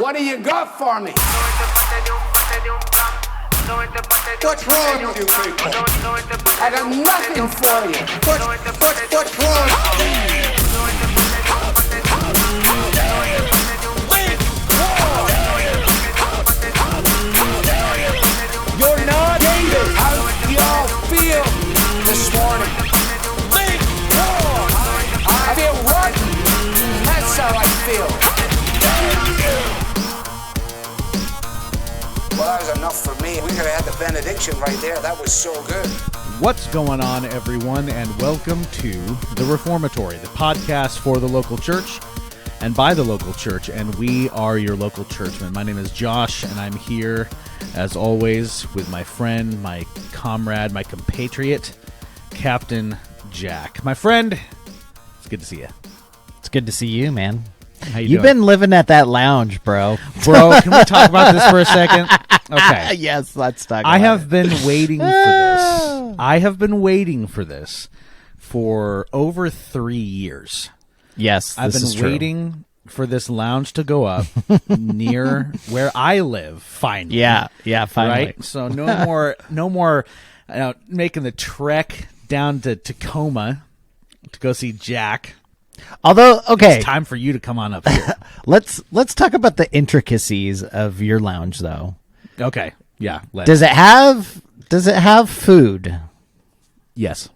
What do you got for me? What's wrong with you people? I got nothing for you. What's wrong? You're not David. How do y'all feel this morning? I feel rotten. That's how I feel. Well, that was enough for me. We could have had the benediction right there. That was so good. What's going on, everyone, and welcome to The Reformatory, the podcast for the local church and by the local church, and we are your local churchmen. My name is Josh, and I'm here, as always, with my friend, my comrade, my compatriot, Captain Jack. My friend, it's good to see you. It's good to see you, man. How you You've doing? been living at that lounge, bro. Bro, can we talk about this for a second? Okay. Yes, let's talk I about have it. been waiting for this. I have been waiting for this for over 3 years. Yes, I've this been is true. waiting for this lounge to go up near where I live, finally. Yeah, finally. Right? So no more making the trek down to Tacoma to go see Jack. Although, okay, It's time for you to come on up here. let's talk about the intricacies of your lounge, though. Okay. Yeah. Let's. Does it have food? Yes.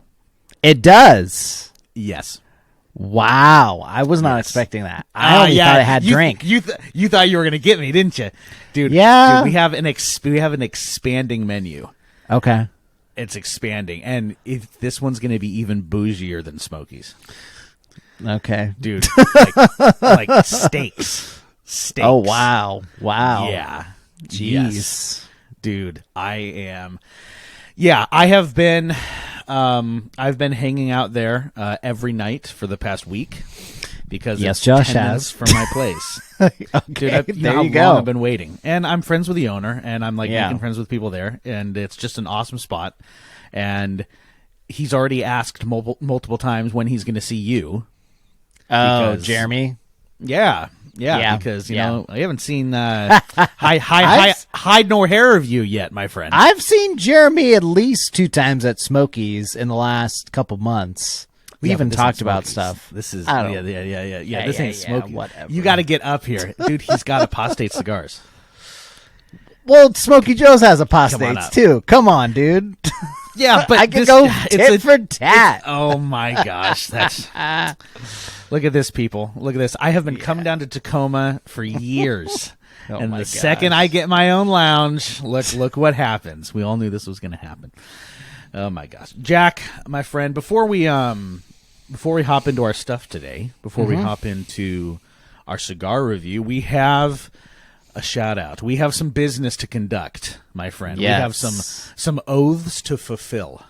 It does. Yes. Wow, I was not Yes. expecting that. I only thought it had drink. You thought you were going to get me, didn't you, dude? Yeah. Dude, we have an expanding menu. Okay. It's expanding, and this one's going to be even bougier than Smokies, Okay. dude. like steaks. Oh wow. Yeah. Jeez. Yes. Dude, I am. Yeah, I have been. I've been hanging out there every night for the past week because Yes, it's Josh 10 minutes has. from my place. Okay. Dude, you know there how you long go. I've been waiting, and I'm friends with the owner, and I'm like Yeah. making friends with people there, and it's just an awesome spot. And he's already asked multiple times when he's going to see you. Oh, because- Jeremy. Yeah, Yeah, because you yeah. know I haven't seen hide nor hair of you yet, my friend. I've seen Jeremy at least 2 times at Smokies in the last couple months. We Yeah, even but this talked ain't about Smokies. stuff. This is I don't- yeah. Yeah, This yeah, ain't yeah, Smoky. whatever. You got to get up here, dude. He's got apostate cigars. Well, Smokey Joe's has on apostates up. too. Come on, dude. Yeah, but I can this- go it's tit for tat. Oh my gosh, that's. Look at this, people. Look at this. I have been coming down to Tacoma for years. Oh And my the second gosh. I get my own lounge, look what happens. We all knew this was going to happen. Oh my gosh, Jack, my friend. Before we hop into our stuff today, before we hop into our cigar review, we have a shout out. We have some business to conduct, my friend. Yes. We have some oaths to fulfill.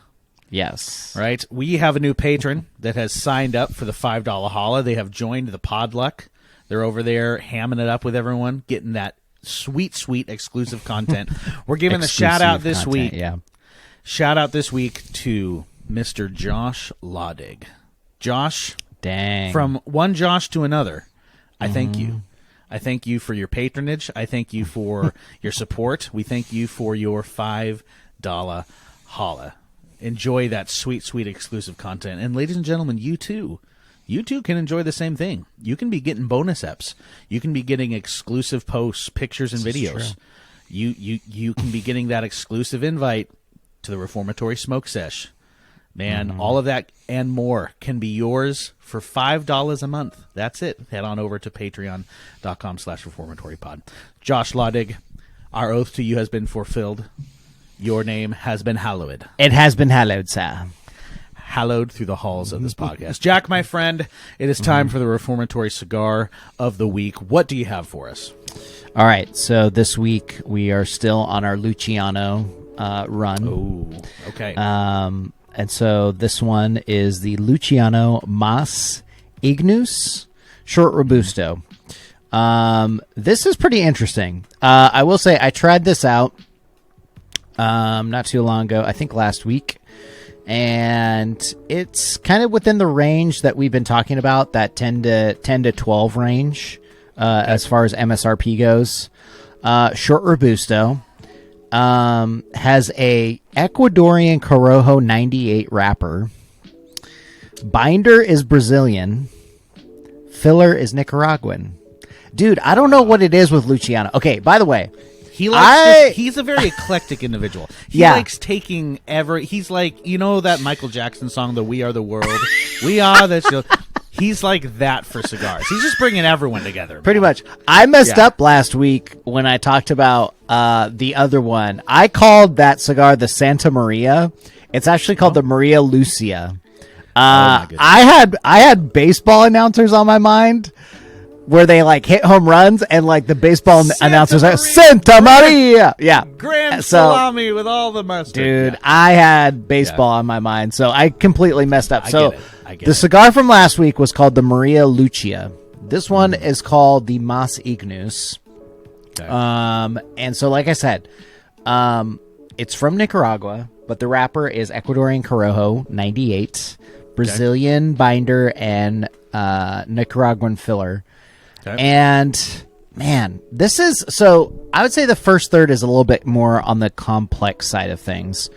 Yes. Right, we have a new patron that has signed up for the $5 holla. They have joined the Podluck. They're over there hamming it up with everyone, getting that sweet exclusive content. We're giving a shout out this Exclusive content, week. Yeah. Shout out this week to Mr. Josh Laudig. Josh, Dang. from one Josh to another, I thank you. I thank you for your patronage. I thank you for your support. We thank you for your $5 holla. Enjoy that sweet exclusive content. And ladies and gentlemen, you too can enjoy the same thing. You can be getting bonus eps. You can be getting exclusive posts, pictures, and videos. You can be getting that exclusive invite to the Reformatory Smoke Sesh. Man, all of that and more can be yours for $5 a month. That's it. Head on over to patreon.com/reformatorypod. Josh Laudig, our oath to you has been fulfilled. Your name has been hallowed. It has been hallowed, sir. Hallowed through the halls of this podcast. Jack, my friend, it is time for the Reformatory Cigar of the Week. What do you have for us? All right, so this week we are still on our Luciano run. Oh, okay. And so this one is the Luciano Mas Ignus Short Robusto. This is pretty interesting. I will say I tried this out not too long ago, I think last week, and it's kind of within the range that we've been talking about, that 10 to 12 range as far as MSRP goes. Short Robusto. Has a Ecuadorian Corojo 98 wrapper. Binder is Brazilian. Filler is Nicaraguan. Dude, I don't know what it is with Luciano. Okay, by the way, he's a very eclectic individual. He Yeah. likes taking he's like, you know that Michael Jackson song, the We Are the World? We are the show. He's like that for cigars. He's just bringing everyone together. pretty much. I messed up last week when I talked about the other one. I called that cigar the Santa Maria. It's actually called the Maria Lucia. my goodness. I had baseball announcers on my mind where they like hit home runs and like the baseball announcers Maria. like Santa Maria. Yeah. Grand So- salami with all the mustard. Dude, Yeah. I had baseball on my mind, so I completely messed up. I So get it. I get the it. cigar from last week was called the Maria Lucia. This one is called the Mas Ignus. Okay. And so, like I said, it's from Nicaragua, but the wrapper is Ecuadorian Corojo 98, Brazilian binder, and Nicaraguan filler. Okay. And man, this is so. I would say the first third is a little bit more on the complex side of things.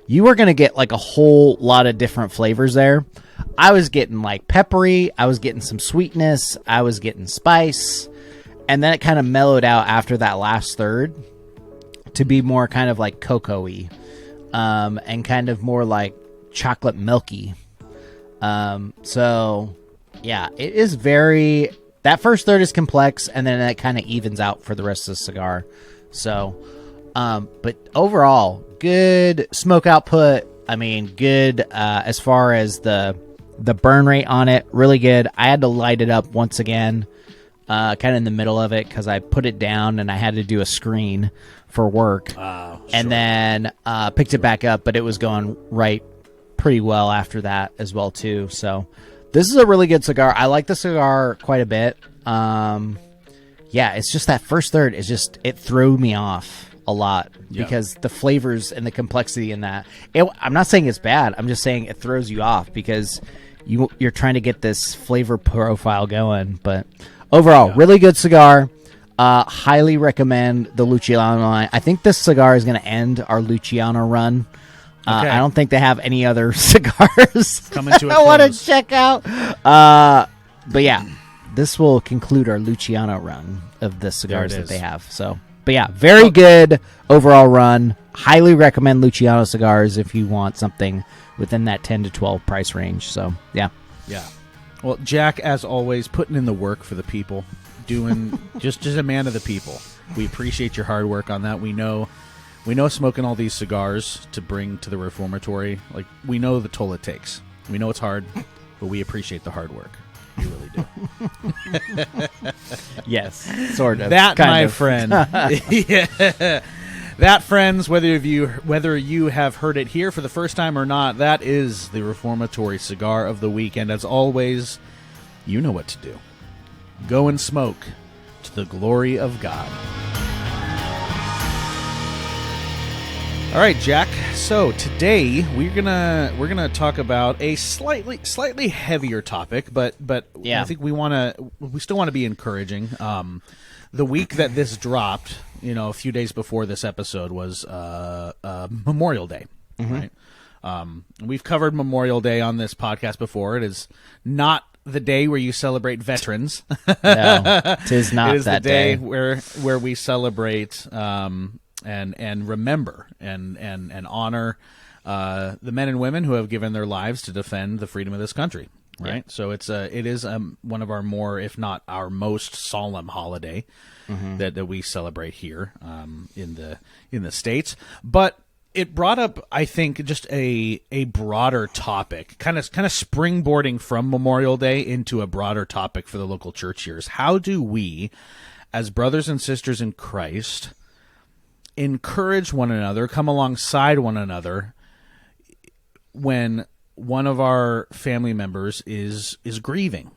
You are going to get like a whole lot of different flavors there. I was getting like peppery. I was getting some sweetness. I was getting spice. And then it kind of mellowed out after that last third to be more kind of like cocoa-y, and kind of more like chocolate milky. So yeah, it is very, that first third is complex, and then it kind of evens out for the rest of the cigar. So, but overall, good smoke output. I mean, good, as far as the burn rate on it, really good. I had to light it up once again, kind of in the middle of it, because I put it down and I had to do a screen for work. And then picked it back up, but it was going right pretty well after that as well too. So this is a really good cigar. I like the cigar quite a bit. Yeah, it's just that first third is just, it threw me off a lot because the flavors and the complexity in that. I'm not saying it's bad. I'm just saying it throws you off because you're trying to get this flavor profile going. But overall, really good cigar. Highly recommend the Luciano line. I think this cigar is going to end our Luciano run. Okay. I don't think they have any other cigars Coming to a I want to close. check out. But yeah, this will conclude our Luciano run of the cigars There it that they is. have. So, but yeah, very good overall run. Highly recommend Luciano cigars if you want something within that 10 to 12 price range. So, yeah. Yeah. Well, Jack, as always, putting in the work for the people, doing just a man of the people. We appreciate your hard work on that. We know smoking all these cigars to bring to the reformatory, like, we know the toll it takes. We know it's hard, but we appreciate the hard work. We really do. Yes, sort of. That, kind my of. friend. Yeah. That, friends, whether you have heard it here for the first time or not, that is the reformatory cigar of the week. And as always, you know what to do. Go and smoke to the glory of God. All right, Jack. So today we're gonna talk about a slightly heavier topic, but Yeah. I think we still want to be encouraging. The week that this dropped, a few days before this episode was Memorial Day, right? We've covered Memorial Day on this podcast before. It is not the day where you celebrate veterans. No, 'tis not It is that the day day. where we celebrate and remember and honor the men and women who have given their lives to defend the freedom of this country. Right, so it is one of our more, if not our most solemn holiday that we celebrate here in the States. But it brought up, I think, just a broader topic, kind of springboarding from Memorial Day into a broader topic for the local church years. How do we, as brothers and sisters in Christ, encourage one another, come alongside one another when one of our family members is grieving,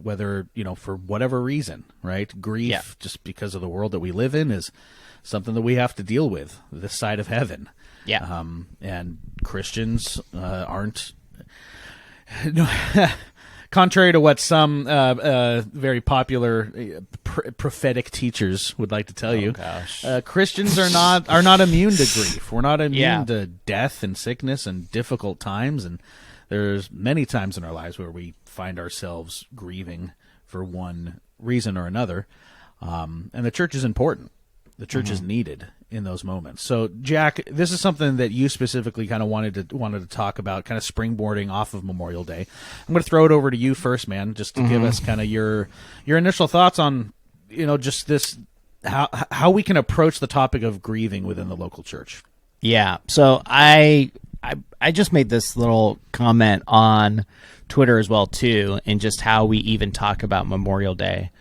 whether for whatever reason, right? Grief, just because of the world that we live in, is something that we have to deal with this side of heaven. Yeah. And Christians aren't. contrary to what some very popular prophetic teachers would like to tell you, Christians are not immune to grief. We're not immune to death and sickness and difficult times, and there's many times in our lives where we find ourselves grieving for one reason or another, and the church is important. The church is needed in those moments. So, Jack, this is something that you specifically kind of wanted to talk about, kind of springboarding off of Memorial Day. I'm going to throw it over to you first, man, just to give us kind of your initial thoughts on, just this, how we can approach the topic of grieving within the local church. Yeah. So I just made this little comment on Twitter as well too, and just how we even talk about Memorial Day.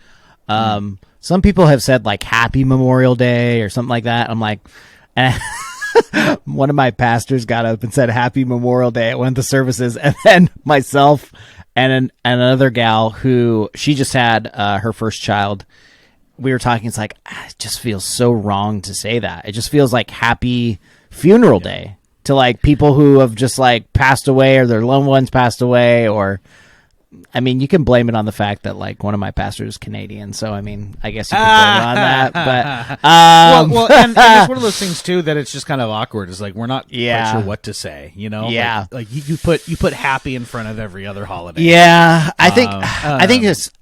Some people have said like Happy Memorial Day or something like that. I'm like, one of my pastors got up and said Happy Memorial Day at one of the services, and then myself and another gal who she just had her first child. We were talking. It's like, it just feels so wrong to say that. It just feels like Happy Funeral Day to like people who have just like passed away or their loved ones passed away, or I mean, you can blame it on the fact that like one of my pastors is Canadian, so I mean, I guess you can blame it on that. But well, and it's one of those things too that it's just kind of awkward. It's like we're not quite sure what to say, Yeah, like you put happy in front of every other holiday. Yeah, I think just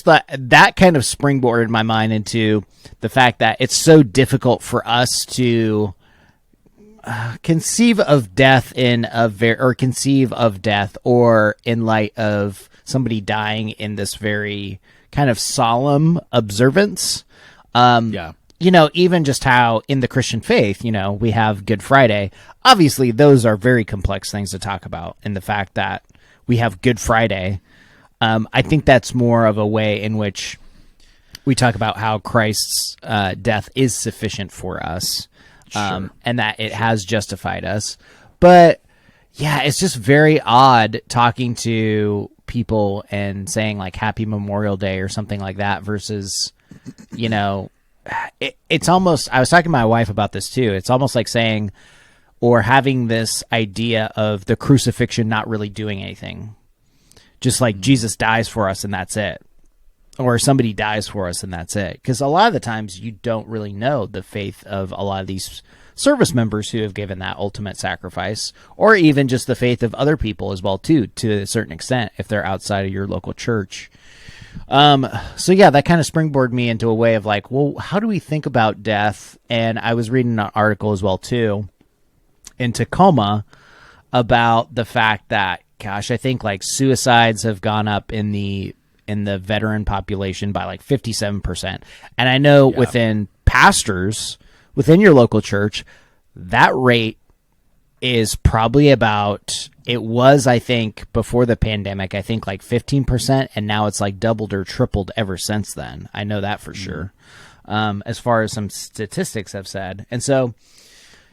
that kind of springboarded my mind into the fact that it's so difficult for us to conceive of death or in light of somebody dying in this very kind of solemn observance. Even just how in the Christian faith, we have Good Friday. Obviously, those are very complex things to talk about, in the fact that we have Good Friday. I think that's more of a way in which we talk about how Christ's death is sufficient for us. And that it has justified us. But yeah, it's just very odd talking to people and saying like Happy Memorial Day or something like that versus, it's almost, I was talking to my wife about this too. It's almost like saying, or having this idea of the crucifixion not really doing anything. Just like Jesus dies for us and that's it. Or somebody dies for us and that's it. Because a lot of the times you don't really know the faith of a lot of these service members who have given that ultimate sacrifice, or even just the faith of other people as well too, to a certain extent, if they're outside of your local church. So yeah, that kind of springboarded me into a way of like, well, how do we think about death? And I was reading an article as well too in Tacoma about the fact that, gosh, I think like suicides have gone up in the veteran population by like 57%. And I know within pastors, within your local church, that rate is probably about, it was, I think, before the pandemic, I think like 15%, and now it's like doubled or tripled ever since then. I know that for sure, as far as some statistics have said. And so,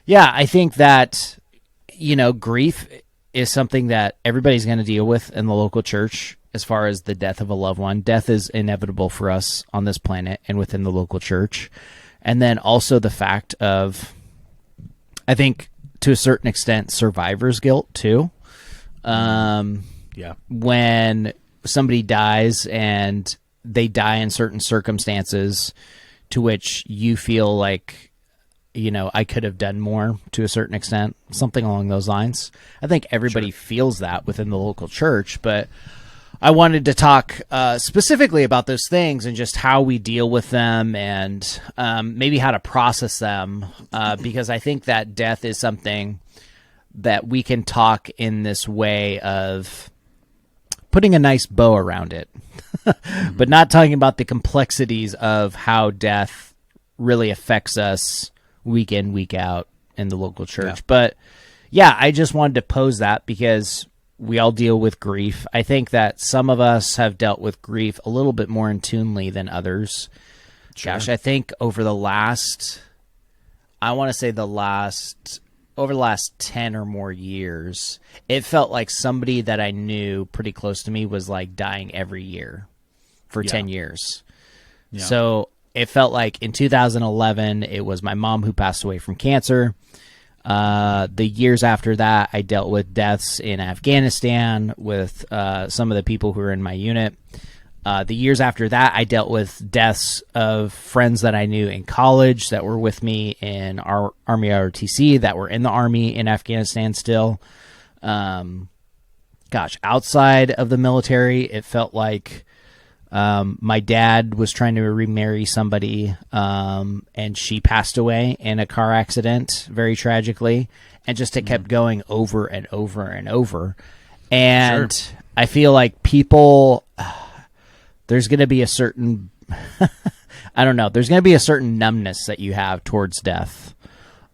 yeah, I think that, grief is something that everybody's going to deal with in the local church. As far as the death of a loved one, death is inevitable for us on this planet and within the local church. And then also the fact of, I think to a certain extent, survivor's guilt too. When somebody dies and they die in certain circumstances to which you feel like, I could have done more to a certain extent, something along those lines. I think everybody feels that within the local church, but I wanted to talk specifically about those things and just how we deal with them and maybe how to process them, because I think that death is something that we can talk in this way of putting a nice bow around it, but not talking about the complexities of how death really affects us week in, week out in the local church. Yeah. But yeah, I just wanted to pose that because we all deal with grief. I think that some of us have dealt with grief a little bit more in tunely than others. Sure. Gosh, I think over the last 10 or more years, it felt like somebody that I knew pretty close to me was like dying every year for 10 years. Yeah. So it felt like in 2011, it was my mom who passed away from cancer. The years after that, I dealt with deaths in Afghanistan with some of the people who were in my unit. The years after that, I dealt with deaths of friends that I knew in college that were with me in our Army ROTC, that were in the Army in Afghanistan still. Outside of the military, it felt like my dad was trying to remarry somebody, and she passed away in a car accident, very tragically, and just it kept going over and over and over. And Sure. I feel like people, there's going to be a certain, I don't know, there's going to be a certain numbness that you have towards death.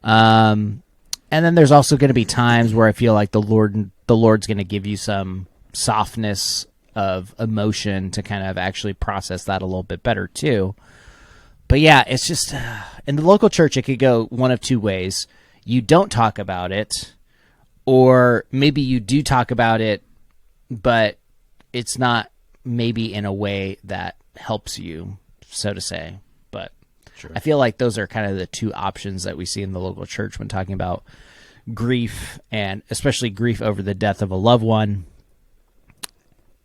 And then there's also going to be times where I feel like the Lord's going to give you some softness of emotion to kind of actually process that a little bit better too. But yeah, it's just in the local church, it could go one of two ways. You don't talk about it, or maybe you do talk about it, but it's not maybe in a way that helps you, so to say. But Sure. I feel like those are kind of the two options that we see in the local church when talking about grief, and especially grief over the death of a loved one.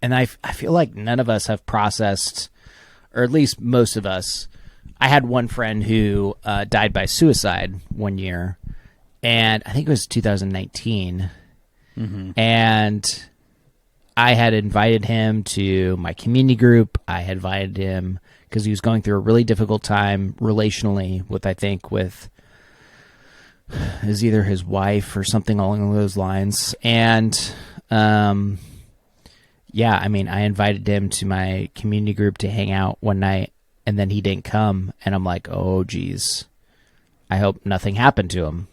And I feel like none of us have processed, or at least most of us. I had one friend who died by suicide one year, and I think it was 2019. And I had invited him to my community group. I had invited him because he was going through a really difficult time relationally with is either his wife or something along those lines. And yeah, I mean, I invited him to my community group to hang out one night, and then he didn't come. And I'm like, oh, geez, I hope nothing happened to him.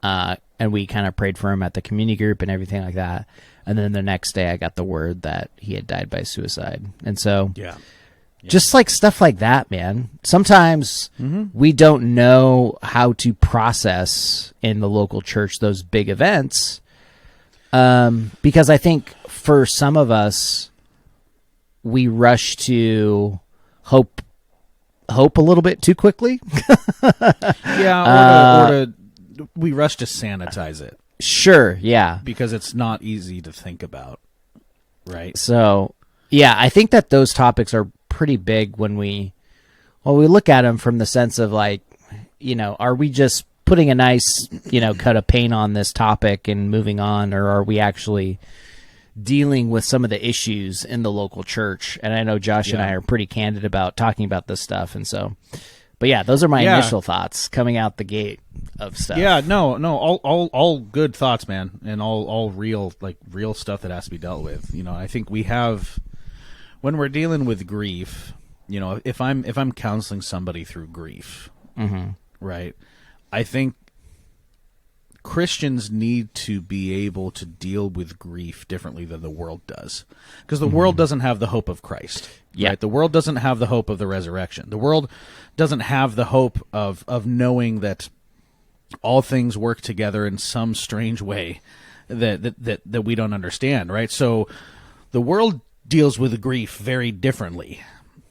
And we kind of prayed for him at the community group and everything like that. And then the next day I got the word that he had died by suicide. And so just like stuff like that, man, sometimes we don't know how to process in the local church those big events. Because I think for some of us, we rush to hope a little bit too quickly. We rush to sanitize it Sure, yeah. because it's not easy to think about, right? So, yeah, I think that those topics are pretty big when we look at them from the sense of like, are we just putting a nice, cut of paint on this topic and moving on, or are we actually dealing with some of the issues in the local church? And I know Josh and I are pretty candid about talking about this stuff, and so, but yeah, those are my initial thoughts coming out the gate of stuff. Yeah, no, all good thoughts, man, and all real stuff that has to be dealt with. I think we have, when we're dealing with grief, if I'm counseling somebody through grief, right, I think Christians need to be able to deal with grief differently than the world does, because the world doesn't have the hope of Christ. Yeah. Right? The world doesn't have the hope of the resurrection. The world doesn't have the hope of knowing that all things work together in some strange way that we don't understand, right? So the world deals with grief very differently,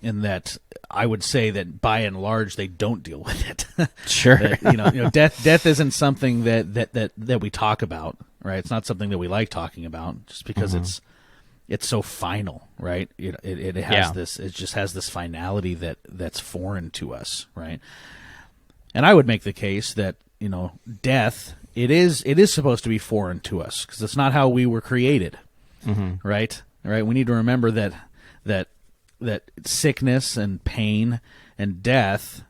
in that I would say that by and large they don't deal with it. Sure. That, death isn't something that we talk about, right? It's not something that we like talking about, just because it's so final, right? It has this, it just has this finality that's foreign to us, right? And I would make the case that death, it is supposed to be foreign to us, because it's not how we were created, right? Right. We need to remember that sickness and pain and death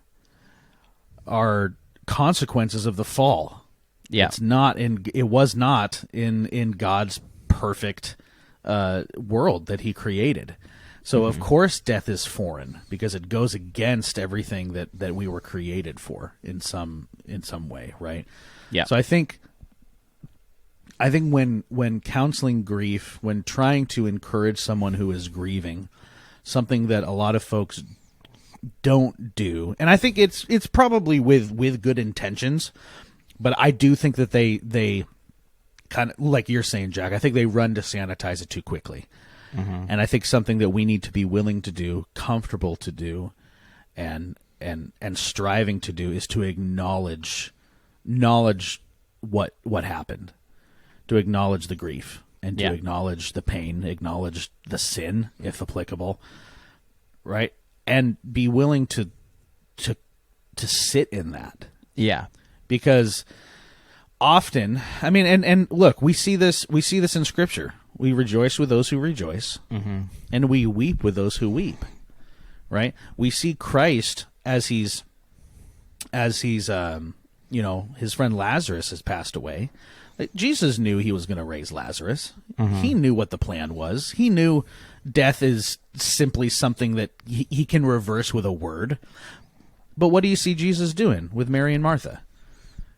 are consequences of the fall. Yeah. It was not in God's perfect world that he created. So of course death is foreign, because it goes against everything that we were created for in some way, right? Yeah. So I think when counseling grief, when trying to encourage someone who is grieving, something that a lot of folks don't do, and I think it's probably with good intentions, but I do think that they kind of, like you're saying, Jack, I think they run to sanitize it too quickly. And I think something that we need to be willing to do, comfortable to do, and striving to do, is to acknowledge what happened, to acknowledge the grief and to Yeah. acknowledge the pain, acknowledge the sin, if applicable, right? And be willing to sit in that. Yeah. Because often, I mean, and look, we see this in Scripture. We rejoice with those who rejoice, and we weep with those who weep. Right? We see Christ as he's his friend Lazarus has passed away. Like, Jesus knew he was going to raise Lazarus. He knew what the plan was. He knew death is simply something that he can reverse with a word. But what do you see Jesus doing with Mary and Martha?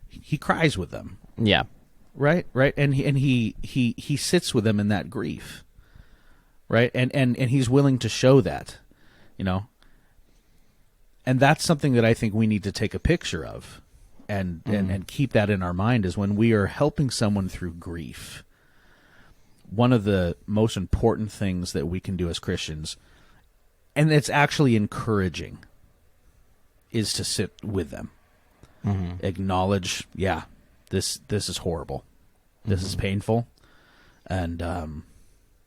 He cries with them. Yeah. Right? And he sits with them in that grief. Right? And he's willing to show that, And that's something that I think we need to take a picture of and keep that in our mind, is when we are helping someone through grief. One of the most important things that we can do as Christians, and it's actually encouraging, is to sit with them. Acknowledge, this is horrible. This is painful. And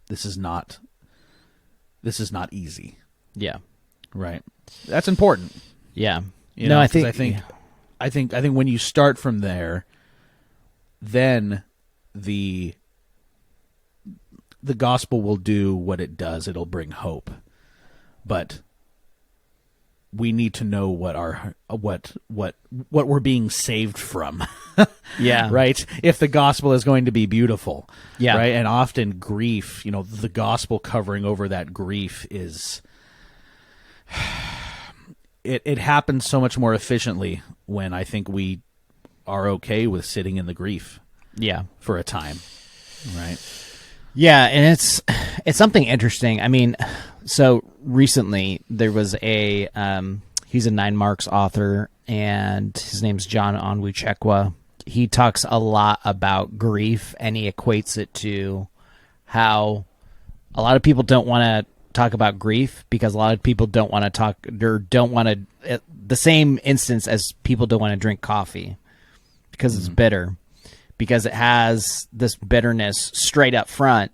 this is not easy. Yeah. Right. That's important. Yeah. I think when you start from there, then the gospel will do what it does. It'll bring hope. But we need to know what we're being saved from. Yeah. Right? If the gospel is going to be beautiful. Yeah. Right? And often grief, the gospel covering over that grief is it happens so much more efficiently when I think we are okay with sitting in the grief. Yeah. For a time. Right? Yeah, and it's something interesting. I mean, so recently there was he's a 9 Marks author, and his name's John Onwuchekwa. He talks a lot about grief, and he equates it to how a lot of people don't want to talk about grief because a lot of people don't want to talk, or don't want to, the same instance as people don't want to drink coffee because it's bitter. Because it has this bitterness straight up front,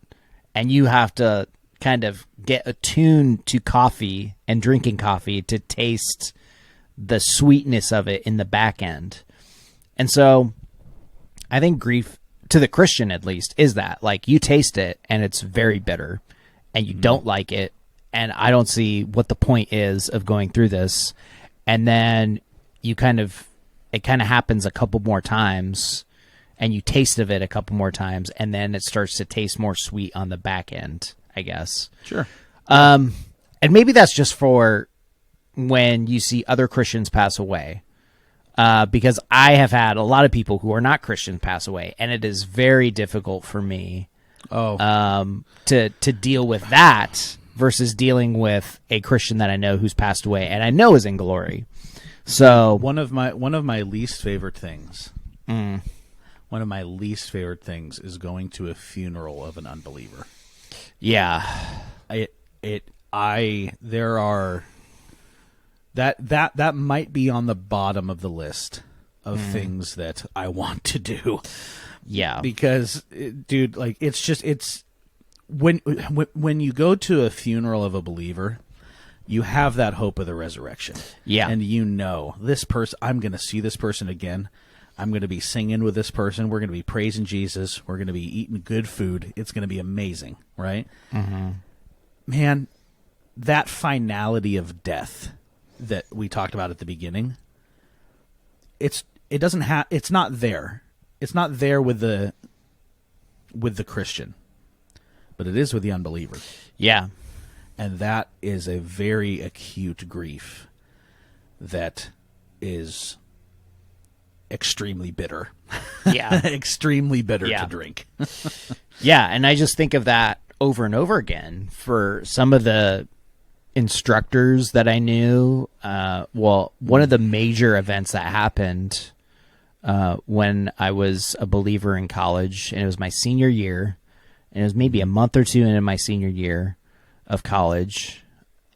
and you have to kind of get attuned to coffee and drinking coffee to taste the sweetness of it in the back end. And so I think grief, to the Christian at least, is that. Like, you taste it, and it's very bitter, and you don't like it, and I don't see what the point is of going through this. And then it kind of happens a couple more times, and you taste of it a couple more times, and then it starts to taste more sweet on the back end, I guess. Sure. And maybe that's just for when you see other Christians pass away. Because I have had a lot of people who are not Christians pass away, and it is very difficult for me to deal with that versus dealing with a Christian that I know who's passed away and I know is in glory. So one of my least favorite things. One of my least favorite things is going to a funeral of an unbeliever. Yeah. That might be on the bottom of the list of things that I want to do. Yeah. Because, dude, like, it's when you go to a funeral of a believer, you have that hope of the resurrection. Yeah. And this person, I'm going to see this person again. I'm going to be singing with this person. We're going to be praising Jesus. We're going to be eating good food. It's going to be amazing, right? Mm-hmm. Man, that finality of death that we talked about at the beginning, it's not there. It's not there with the Christian, but it is with the unbeliever. Yeah. And that is a very acute grief that is extremely bitter. Yeah. Extremely bitter to drink. Yeah, and I just think of that over and over again for some of the instructors that I knew. One of the major events that happened when I was a believer in college, and it was my senior year, and it was maybe a month or two into my senior year of college,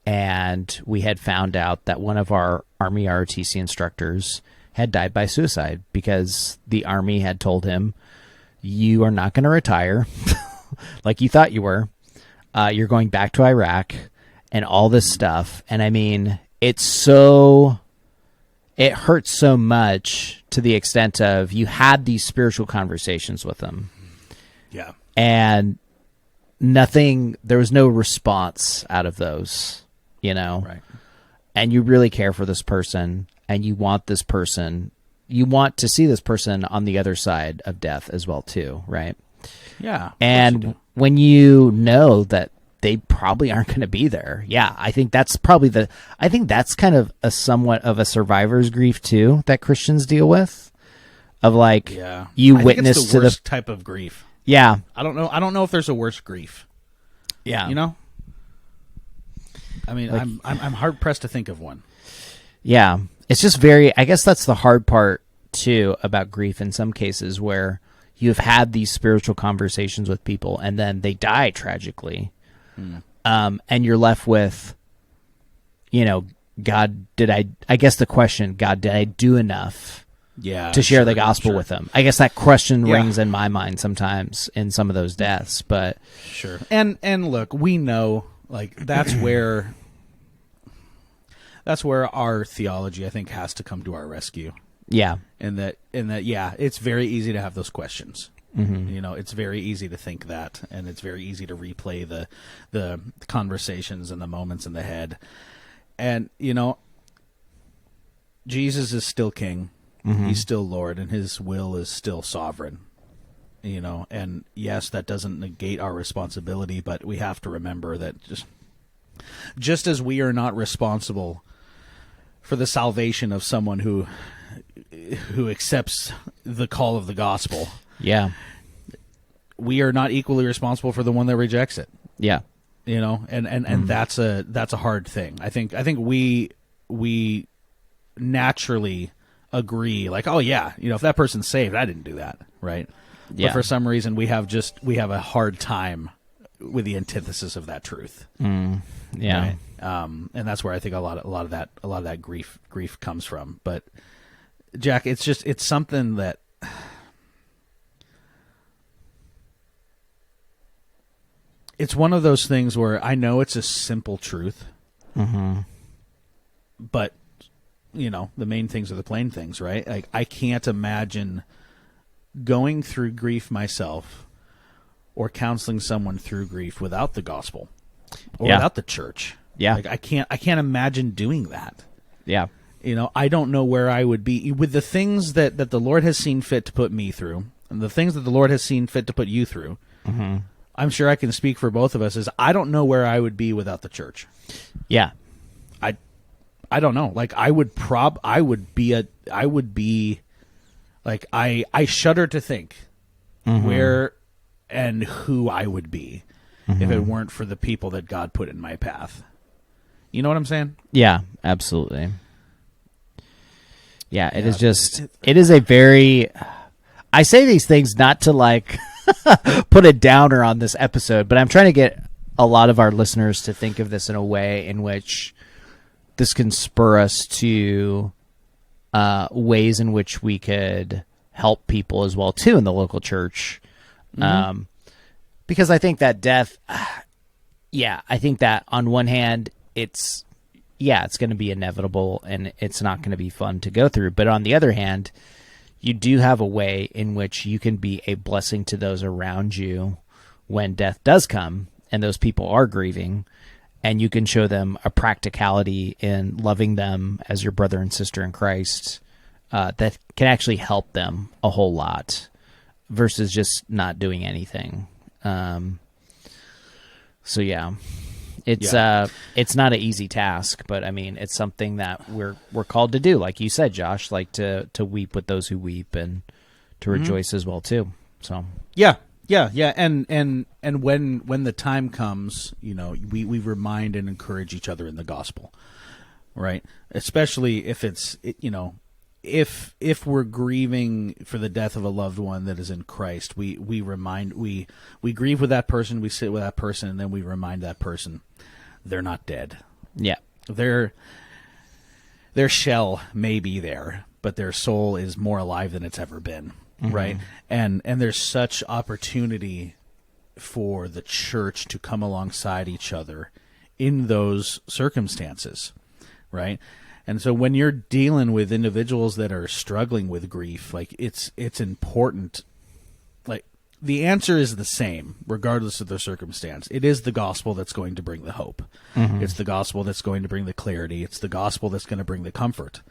and we had found out that one of our Army ROTC instructors had died by suicide because the Army had told him, you are not going to retire like you thought you were. You're going back to Iraq and all this stuff. And I mean, it hurts so much to the extent of you had these spiritual conversations with him. Yeah. And there was no response out of those, Right. And you really care for this person, and you want to see this person on the other side of death as well too, right? Yeah. And when you know that they probably aren't going to be there, I think that's probably that's kind of a somewhat of a survivor's grief too that Christians deal with, of like, you witness it's to the worst type of grief. Yeah. I don't know if there's a worse grief. Yeah. I mean, like, I'm hard pressed to think of one. Yeah. It's just I guess that's the hard part too about grief in some cases, where you've had these spiritual conversations with people and then they die tragically. And you're left with, God, I guess the question, God, did I do enough to share the gospel with them? I guess that question rings in my mind sometimes in some of those deaths, but sure. And look, we know, like, that's where our theology, I think, has to come to our rescue. Yeah. And that, it's very easy to have those questions. Mm-hmm. It's very easy to think that, and it's very easy to replay the conversations and the moments in the head. And, Jesus is still king. Mm-hmm. He's still Lord, and his will is still sovereign. And yes, that doesn't negate our responsibility, but we have to remember that just as we are not responsible for the salvation of someone who accepts the call of the gospel, we are not equally responsible for the one that rejects it. Yeah. And that's a hard thing. I think we naturally agree, like, oh yeah, if that person's saved, I didn't do that, right? Yeah. But for some reason we have a hard time with the antithesis of that truth. Yeah. Right? And that's where I think a lot of that grief comes from. But Jack, it's something that it's one of those things where I know it's a simple truth, but the main things are the plain things, right? Like, I can't imagine going through grief myself or counseling someone through grief without the gospel or without the church. Yeah. Like, I can't imagine doing that. Yeah. I don't know where I would be with the things that the Lord has seen fit to put me through, and the things that the Lord has seen fit to put you through. Mm-hmm. I'm sure I can speak for both of us, is I don't know where I would be without the church. Yeah. I don't know. Like, I shudder to think where and who I would be if it weren't for the people that God put in my path. You know what I'm saying? Yeah, absolutely. Yeah, it is a very, I say these things not to like put a downer on this episode, but I'm trying to get a lot of our listeners to think of this in a way in which this can spur us to ways in which we could help people as well too in the local church. Because I think that death, I think that on one hand, it's going to be inevitable and it's not going to be fun to go through. But on the other hand, you do have a way in which you can be a blessing to those around you when death does come and those people are grieving, and you can show them a practicality in loving them as your brother and sister in Christ that can actually help them a whole lot versus just not doing anything. It's not an easy task, but I mean, it's something that we're called to do. Like you said, Josh, like to weep with those who weep and to rejoice as well too. So yeah. And when the time comes, we remind and encourage each other in the gospel, right? Especially if it's, if we're grieving for the death of a loved one that is in Christ, we grieve with that person, we sit with that person, and then we remind that person they're not dead. Yeah. Their shell may be there, but their soul is more alive than it's ever been, right? And there's such opportunity for the church to come alongside each other in those circumstances, right? And so when you're dealing with individuals that are struggling with grief, like it's important. Like the answer is the same regardless of the circumstance. It is the gospel that's going to bring the hope. It's the gospel that's going to bring the clarity. It's the gospel that's going to bring the comfort,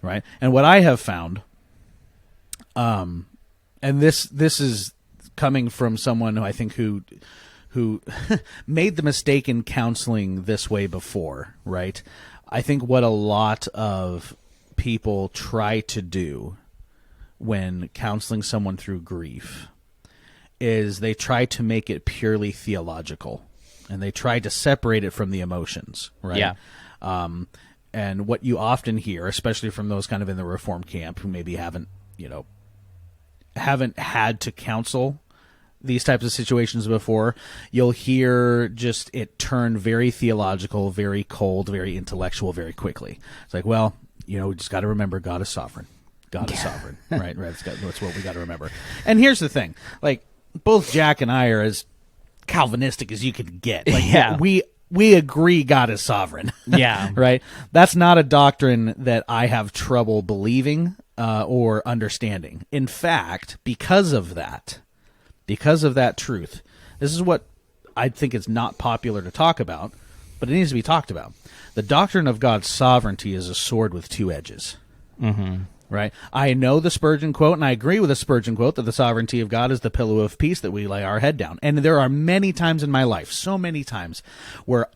right? And what I have found, and this is coming from someone who I think who made the mistake in counseling this way before, right? I think what a lot of people try to do when counseling someone through grief is they try to make it purely theological, and they try to separate it from the emotions, right? Yeah. And what you often hear, especially from those kind of in the Reformed camp who maybe haven't had to counsel these types of situations before, you'll hear just it turn very theological, very cold, very intellectual very quickly. It's like, well, we just got to remember God is sovereign. God is sovereign, right? That's what we got to remember. And here's the thing. Like, both Jack and I are as Calvinistic as you could get. Like, Yeah. We agree God is sovereign. Yeah. Right? That's not a doctrine that I have trouble believing or understanding. In fact, because of that truth, this is what I think is not popular to talk about, but it needs to be talked about. The doctrine of God's sovereignty is a sword with two edges. Right? I know the Spurgeon quote, and I agree with the Spurgeon quote, that the sovereignty of God is the pillow of peace that we lay our head down. And there are many times in my life, so many times, where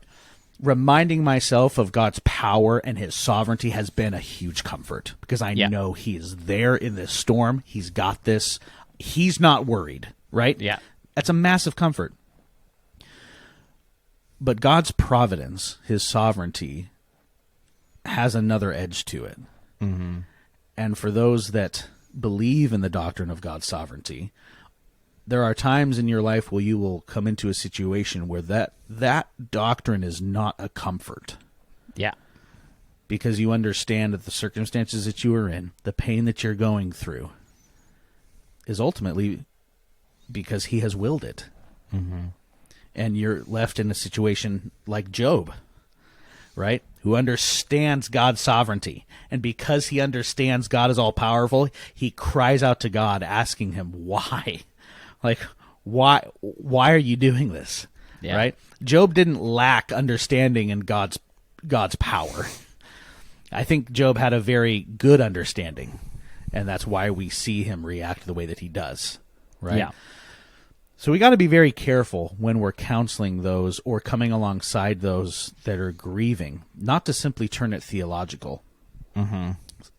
reminding myself of God's power and his sovereignty has been a huge comfort, because I know he is there in this storm. He's got this. He's not worried, right? Yeah. That's a massive comfort. But God's providence, his sovereignty, has another edge to it. And for those that believe in the doctrine of God's sovereignty, there are times in your life where you will come into a situation where that doctrine is not a comfort. Yeah. Because you understand that the circumstances that you are in, the pain that you're going through, is ultimately because he has willed it. And you're left in a situation like Job, right? Who understands God's sovereignty. And because he understands God is all-powerful, he cries out to God, asking him, why? Like, why are you doing this? Yeah. Right? Job didn't lack understanding in God's power. I think Job had a very good understanding, and that's why we see him react the way that he does, right? Yeah. So we got to be very careful when we're counseling those or coming alongside those that are grieving, not to simply turn it theological.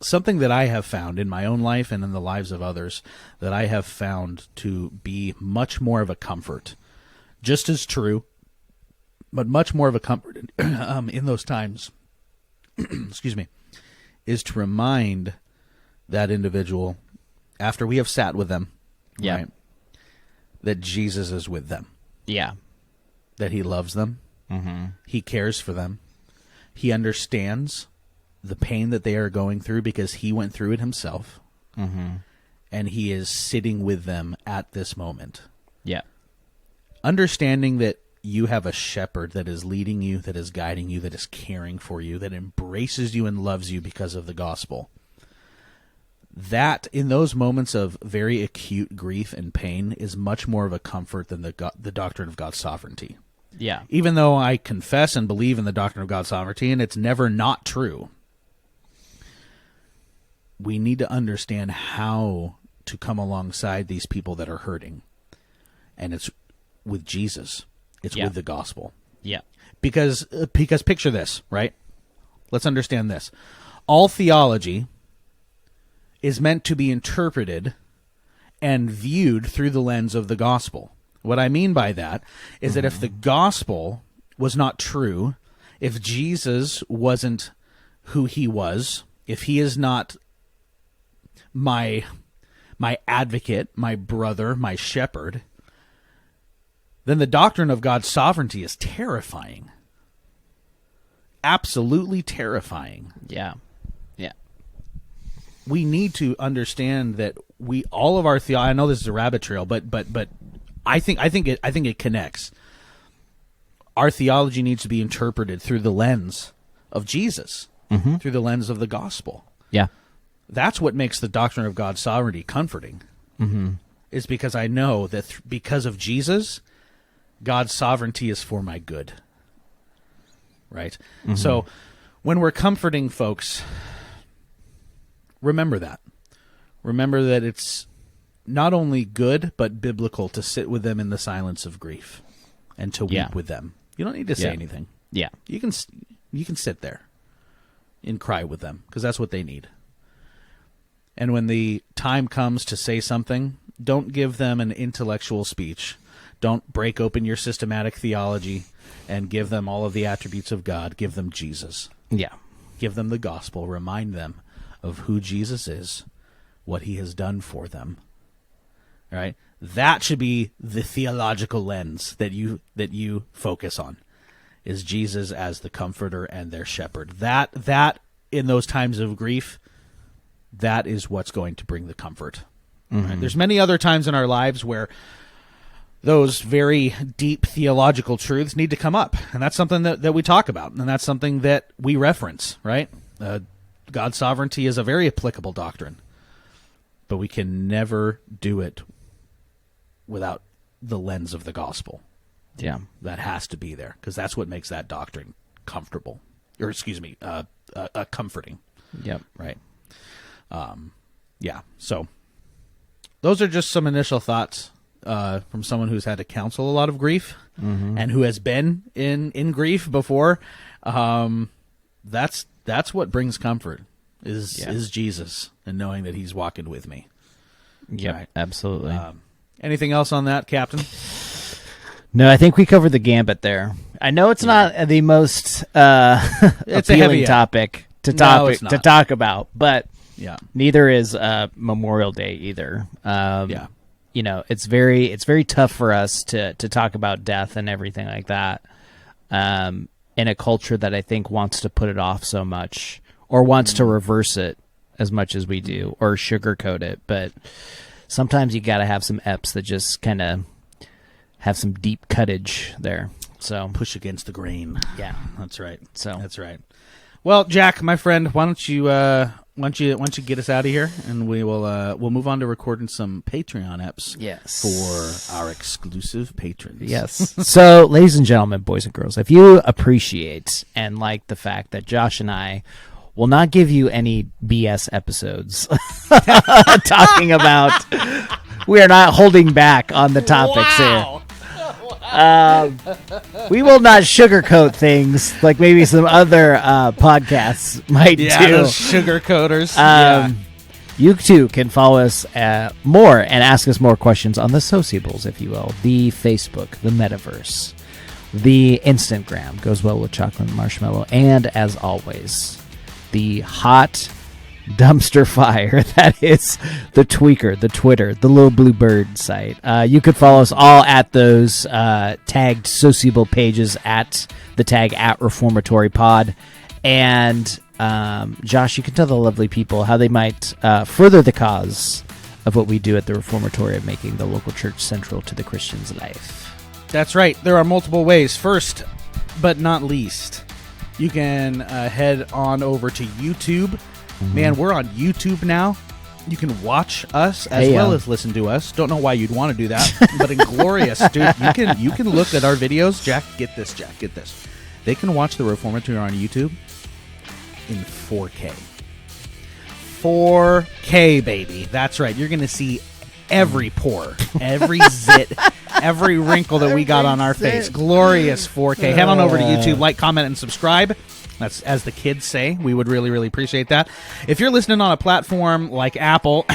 Something that I have found in my own life and in the lives of others that I have found to be much more of a comfort, just as true, but much more of a comfort in those times, excuse me, is to remind that individual, after we have sat with them, Yeah. right, that Jesus is with them, Yeah. that he loves them, he cares for them, he understands the pain that they are going through because he went through it himself, and he is sitting with them at this moment. Yeah. Understanding that you have a shepherd that is leading you, that is guiding you, that is caring for you, that embraces you and loves you because of the gospel. That, in those moments of very acute grief and pain, is much more of a comfort than the doctrine of God's sovereignty. Yeah. Even though I confess and believe in the doctrine of God's sovereignty, and it's never not true, we need to understand how to come alongside these people that are hurting. And it's with Jesus. It's Yeah. with the gospel. Yeah. Because picture this, right? Let's understand this. All theology is meant to be interpreted and viewed through the lens of the gospel. What I mean by that is that if the gospel was not true, if Jesus wasn't who he was, if he is not my advocate, my brother, my shepherd, then the doctrine of God's sovereignty is terrifying. Absolutely terrifying. Yeah. Yeah. we need to understand that all of our theology. I know this is a rabbit trail, but I think it connects. Our theology needs to be interpreted through the lens of Jesus, through the lens of the gospel. Yeah. That's what makes the doctrine of God's sovereignty comforting. Is because I know that because of Jesus, God's sovereignty is for my good. Right? So when we're comforting folks, remember that. Remember that it's not only good, but biblical to sit with them in the silence of grief and to weep with them. You don't need to say anything. Yeah. You can sit there and cry with them because that's what they need. And when the time comes to say something, don't give them an intellectual speech. Don't break open your systematic theology and give them all of the attributes of God. Give them Jesus. Yeah. Give them the gospel. Remind them of who Jesus is, what he has done for them. All right? That should be the theological lens that you focus on, is Jesus as the comforter and their shepherd. That in those times of grief, that is what's going to bring the comfort. Right? There's many other times in our lives where those very deep theological truths need to come up, and that's something that we talk about, and that's something that we reference, right? God's sovereignty is a very applicable doctrine, but we can never do it without the lens of the gospel. Yeah. That has to be there, because that's what makes that doctrine comfortable, or comforting. Yep. Right. So those are just some initial thoughts from someone who's had to counsel a lot of grief and who has been in grief before. That's what brings comfort is Jesus, and knowing that he's walking with me. Yeah, right. Absolutely. Anything else on that, Captain? No, I think we covered the gambit there. I know it's not the most it's appealing topic to talk about, but neither is Memorial Day either. You know, it's very tough for us to talk about death and everything like that in a culture that I think wants to put it off so much, or wants to reverse it as much as we do, or sugarcoat it. But sometimes you got to have some eps that just kind of have some deep cuttage there. So push against the grain. Yeah, that's right. That's right. Well, Jack, my friend, why don't you get us out of here, and we'll move on to recording some Patreon eps. Yes. For our exclusive patrons. Yes. So, ladies and gentlemen, boys and girls, if you appreciate and like the fact that Josh and I will not give you any BS episodes talking about, we are not holding back on the topics here. We will not sugarcoat things like maybe some other podcasts might do. Those sugarcoaters. You too can follow us more and ask us more questions on the sociables, if you will. The Facebook, the Metaverse, the Instagram goes well with chocolate and marshmallow, and as always, the hot dumpster fire that is the Tweaker, the Twitter, the Little Blue Bird site. You could follow us all at those tagged sociable pages at the tag at Reformatory Pod. And Josh, you can tell the lovely people how they might further the cause of what we do at the Reformatory of making the local church central to the Christian's life. That's right. There are multiple ways. First, but not least, you can head on over to YouTube. Man, we're on YouTube now. You can watch us as well as listen to us. Don't know why you'd want to do that, but inglorious, dude. You can look at our videos. Jack, get this. They can watch the Reformatory on YouTube in 4K. 4K, baby. That's right. You're going to see every pore, every zit, every wrinkle that we got on our face. Glorious 4K. Head on over to YouTube, like, comment, and subscribe. That's, as the kids say. We would really, really appreciate that. If you're listening on a platform like Apple,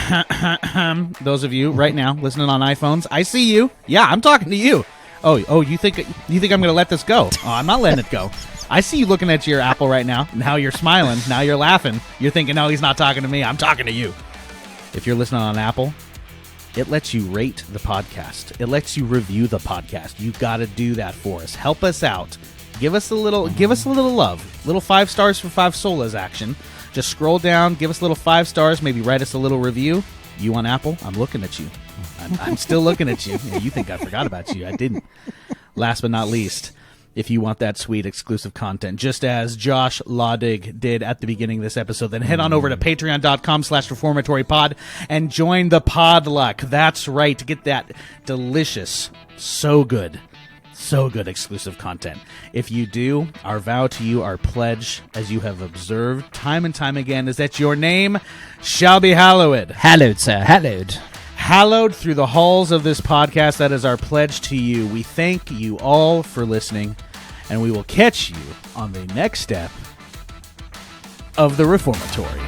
those of you right now listening on iPhones, I see you. Yeah, I'm talking to you. Oh, you think I'm going to let this go? Oh, I'm not letting it go. I see you looking at your Apple right now. Now you're smiling. Now you're laughing. You're thinking, no, he's not talking to me. I'm talking to you. If you're listening on Apple, it lets you rate the podcast. It lets you review the podcast. You got to do that for us. Help us out. Give us a little love. Little 5 stars for 5 solas action. Just scroll down, give us a little 5 stars, maybe write us a little review. You on Apple? I'm looking at you. I'm still looking at you. Yeah, you think I forgot about you. I didn't. Last but not least, if you want that sweet exclusive content, just as Josh Laudig did at the beginning of this episode, then head on over to patreon.com/reformatorypod and join the podluck. That's right, to get that delicious, so good exclusive content. If you do, our vow to you, our pledge, as you have observed time and time again, is that your name shall be hallowed. Hallowed, sir. Hallowed. Hallowed through the halls of this podcast. That is our pledge to you. We thank you all for listening, and we will catch you on the next step of the Reformatory.